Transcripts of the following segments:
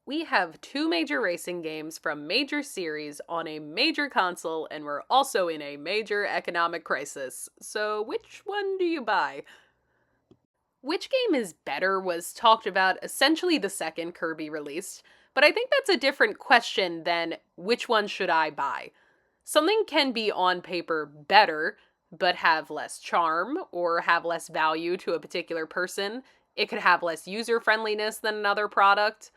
We have two major racing games from major series on a major console, and we're also in a major economic crisis. So, which one do you buy? Which game is better was talked about essentially the second Kirby released, but I think that's a different question than which one should I buy. Something can be on paper better, but have less charm or have less value to a particular person. It could have less user friendliness than another product.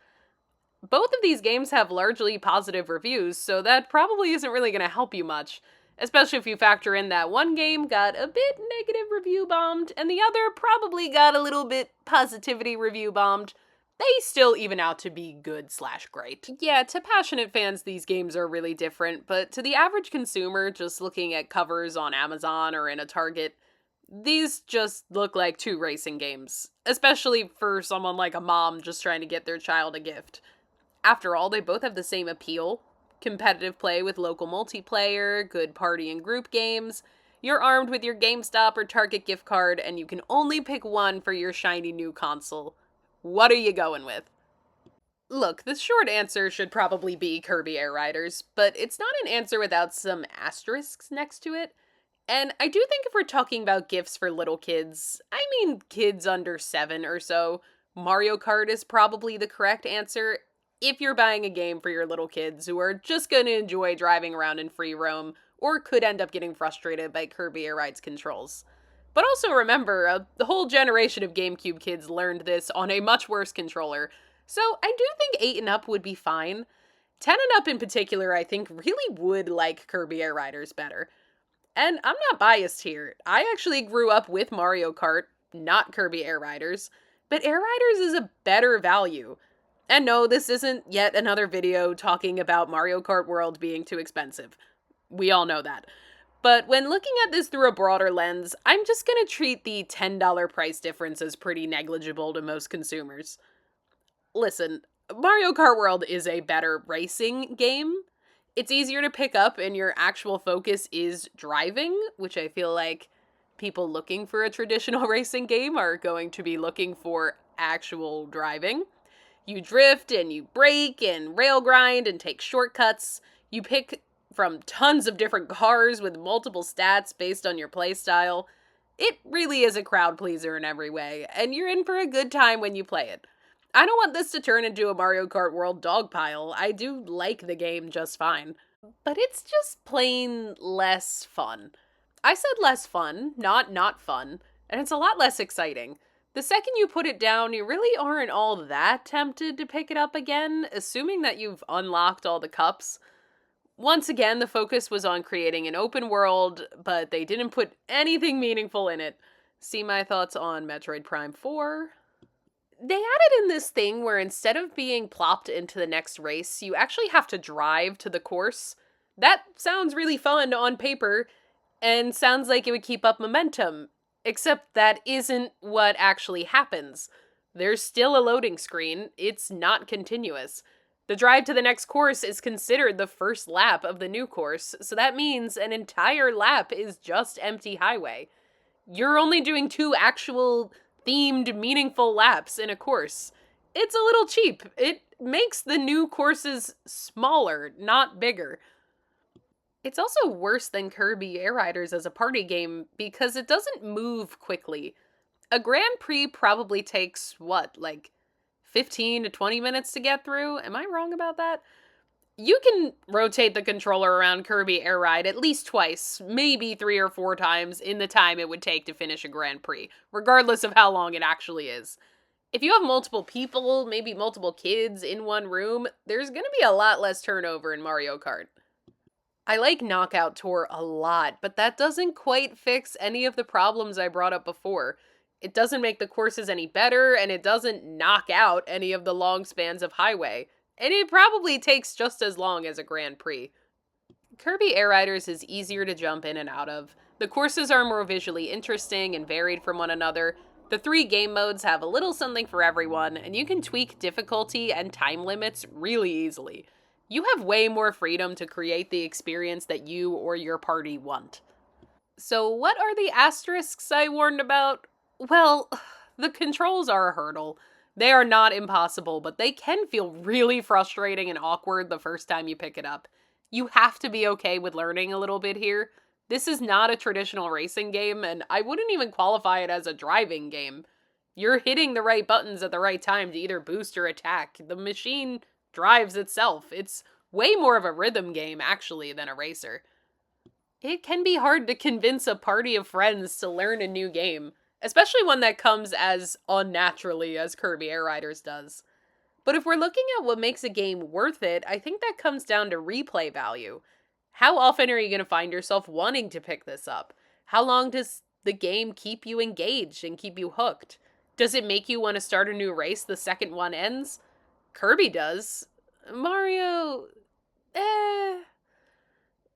Both of these games have largely positive reviews, so that probably isn't really going to help you much. Especially if you factor in that one game got a bit negative review bombed, and the other probably got a little bit positivity review bombed. They still even out to be good/great. Yeah, to passionate fans, these games are really different, but to the average consumer just looking at covers on Amazon or in a Target, these just look like two racing games, especially for someone like a mom just trying to get their child a gift. After all, they both have the same appeal: competitive play with local multiplayer, good party and group games. You're armed with your Gamestop or Target gift card, and you can only pick one for your shiny new console. What are you going with? Look, the short answer should probably be Kirby Air Riders, but it's not an answer without some asterisks next to it. And I do think if we're talking about gifts for little kids, I mean kids under 7 or so, Mario Kart is probably the correct answer if you're buying a game for your little kids who are just going to enjoy driving around in free roam or could end up getting frustrated by Kirby Air Rides controls. But also remember, the whole generation of GameCube kids learned this on a much worse controller, so I do think 8 and up would be fine. 10 and up in particular, I think, really would like Kirby Air Riders better. And I'm not biased here. I actually grew up with Mario Kart, not Kirby Air Riders, but Air Riders is a better value. And no, this isn't yet another video talking about Mario Kart World being too expensive. We all know that. But when looking at this through a broader lens, I'm just gonna treat the $10 price difference as pretty negligible to most consumers. Listen, Mario Kart World is a better racing game. It's easier to pick up, and your actual focus is driving, which I feel like people looking for a traditional racing game are going to be looking for actual driving. You drift and you brake and rail grind and take shortcuts. You pick from tons of different cars with multiple stats based on your playstyle. It really is a crowd pleaser in every way, and you're in for a good time when you play it. I don't want this to turn into a Mario Kart World dogpile. I do like the game just fine. But it's just plain less fun. I said less fun, not fun, and it's a lot less exciting. The second you put it down, you really aren't all that tempted to pick it up again, assuming that you've unlocked all the cups. Once again, the focus was on creating an open world, but they didn't put anything meaningful in it. See my thoughts on Metroid Prime 4? They added in this thing where instead of being plopped into the next race, you actually have to drive to the course. That sounds really fun on paper, and sounds like it would keep up momentum. Except that isn't what actually happens. There's still a loading screen. It's not continuous. The drive to the next course is considered the first lap of the new course, so that means an entire lap is just empty highway. You're only doing 2 actual themed, meaningful laps in a course. It's a little cheap. It makes the new courses smaller, not bigger. It's also worse than Kirby Air Riders as a party game because it doesn't move quickly. A Grand Prix probably takes, like 15 to 20 minutes to get through? Am I wrong about that? You can rotate the controller around Kirby Air Ride at least twice, maybe 3 or 4 times in the time it would take to finish a Grand Prix, regardless of how long it actually is. If you have multiple people, maybe multiple kids in one room, there's gonna be a lot less turnover in Mario Kart. I like Knockout Tour a lot, but that doesn't quite fix any of the problems I brought up before. It doesn't make the courses any better, and it doesn't knock out any of the long spans of highway. And it probably takes just as long as a Grand Prix. Kirby Air Riders is easier to jump in and out of. The courses are more visually interesting and varied from one another. The 3 game modes have a little something for everyone, and you can tweak difficulty and time limits really easily. You have way more freedom to create the experience that you or your party want. So what are the asterisks I warned about? Well, the controls are a hurdle. They are not impossible, but they can feel really frustrating and awkward the first time you pick it up. You have to be okay with learning a little bit here. This is not a traditional racing game, and I wouldn't even qualify it as a driving game. You're hitting the right buttons at the right time to either boost or attack. The machine drives itself. It's way more of a rhythm game, actually, than a racer. It can be hard to convince a party of friends to learn a new game, especially one that comes as unnaturally as Kirby Air Riders does. But if we're looking at what makes a game worth it, I think that comes down to replay value. How often are you going to find yourself wanting to pick this up? How long does the game keep you engaged and keep you hooked? Does it make you want to start a new race the second one ends? Kirby does. Mario, eh.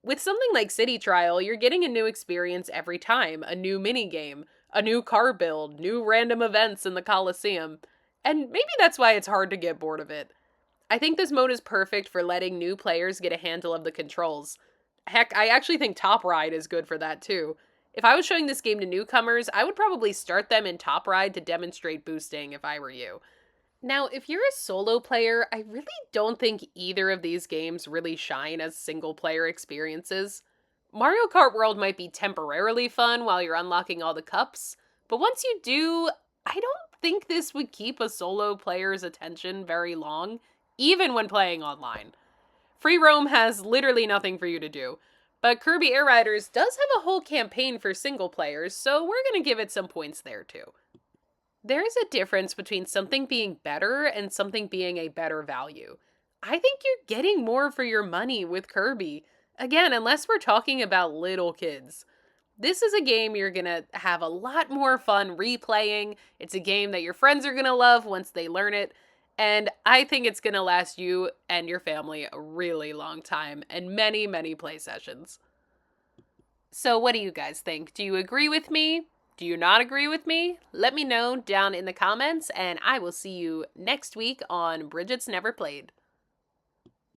With something like City Trial, you're getting a new experience every time, a new minigame, a new car build, new random events in the Coliseum. And maybe that's why it's hard to get bored of it. I think this mode is perfect for letting new players get a handle of the controls. Heck, I actually think Top Ride is good for that too. If I was showing this game to newcomers, I would probably start them in Top Ride to demonstrate boosting if I were you. Now, if you're a solo player, I really don't think either of these games really shine as single player experiences. Mario Kart World might be temporarily fun while you're unlocking all the cups, but once you do, I don't think this would keep a solo player's attention very long, even when playing online. Free roam has literally nothing for you to do, but Kirby Air Riders does have a whole campaign for single players, so we're gonna give it some points there too. There's a difference between something being better and something being a better value. I think you're getting more for your money with Kirby. Again, unless we're talking about little kids. This is a game you're gonna have a lot more fun replaying. It's a game that your friends are gonna love once they learn it. And I think it's gonna last you and your family a really long time and many, many play sessions. So what do you guys think? Do you agree with me? Do you not agree with me? Let me know down in the comments, and I will see you next week on Bridget's Never Played.